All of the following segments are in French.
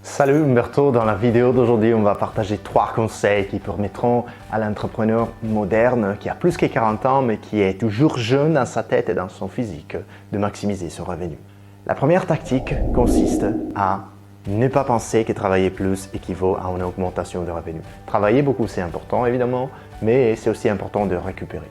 Salut Umberto, dans la vidéo d'aujourd'hui, on va partager 3 conseils qui permettront à l'entrepreneur moderne qui a plus que 40 ans mais qui est toujours jeune dans sa tête et dans son physique de maximiser son revenu. La première tactique consiste à ne pas penser que travailler plus équivaut à une augmentation de revenus. Travailler beaucoup c'est important évidemment, mais c'est aussi important de récupérer.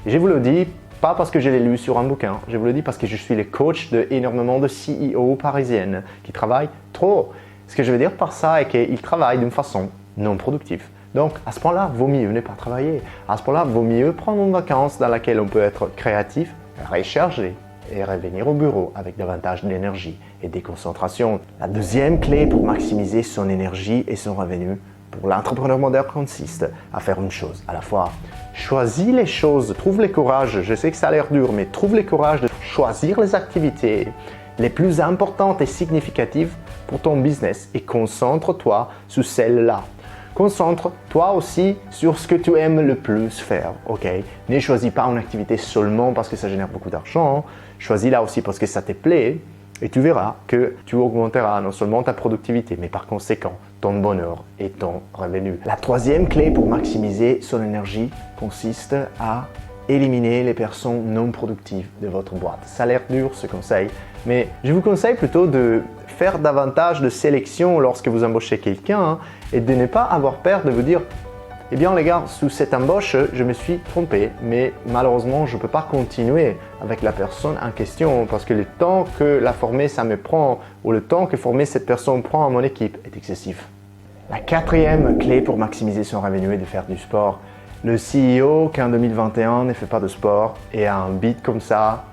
Et je vous le dis, pas parce que je l'ai lu sur un bouquin, je vous le dis parce que je suis le coach d'énormément de CEO parisiennes qui travaillent trop. Ce que je veux dire par ça est qu'ils travaillent d'une façon non productive. Donc, à ce point-là, vaut mieux ne pas travailler. À ce point-là, vaut mieux prendre une vacance dans laquelle on peut être créatif, recharger et revenir au bureau avec davantage d'énergie et de concentration. La deuxième clé pour maximiser son énergie et son revenu pour l'entrepreneur moderne consiste à faire une chose à la fois. Choisis les choses, trouve le courage, je sais que ça a l'air dur, mais trouve le courage de choisir les activités les plus importantes et significatives pour ton business et concentre-toi sur celles-là. Concentre-toi aussi sur ce que tu aimes le plus faire, ok? Ne choisis pas une activité seulement parce que ça génère beaucoup d'argent, choisis-la aussi parce que ça te plaît et tu verras que tu augmenteras non seulement ta productivité, mais par conséquent ton bonheur et ton revenu. La troisième clé pour maximiser son énergie consiste à éliminer les personnes non productives de votre boîte. Ça a l'air dur ce conseil, mais je vous conseille plutôt de faire davantage de sélection lorsque vous embauchez quelqu'un et de ne pas avoir peur de vous dire « Eh bien les gars, sous cette embauche, je me suis trompé, mais malheureusement, je ne peux pas continuer avec la personne en question parce que le temps que la former, ça me prend ou le temps que former cette personne prend à mon équipe est excessif. » La quatrième clé pour maximiser son revenu est de faire du sport. Le CEO qui en 2021 ne fait pas de sport et a un beat comme ça,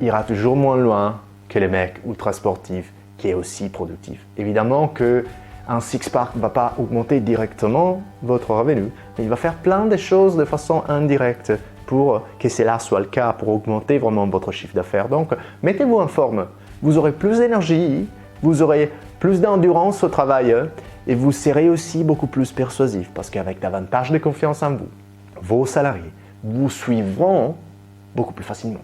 ira toujours moins loin que le mec ultra sportif qui est aussi productif. Évidemment qu'un six-pack ne va pas augmenter directement votre revenu, mais il va faire plein de choses de façon indirecte pour que cela soit le cas, pour augmenter vraiment votre chiffre d'affaires. Donc, mettez-vous en forme. Vous aurez plus d'énergie, vous aurez plus d'endurance au travail et vous serez aussi beaucoup plus persuasif parce qu'avec davantage de confiance en vous, vos salariés vous suivront beaucoup plus facilement.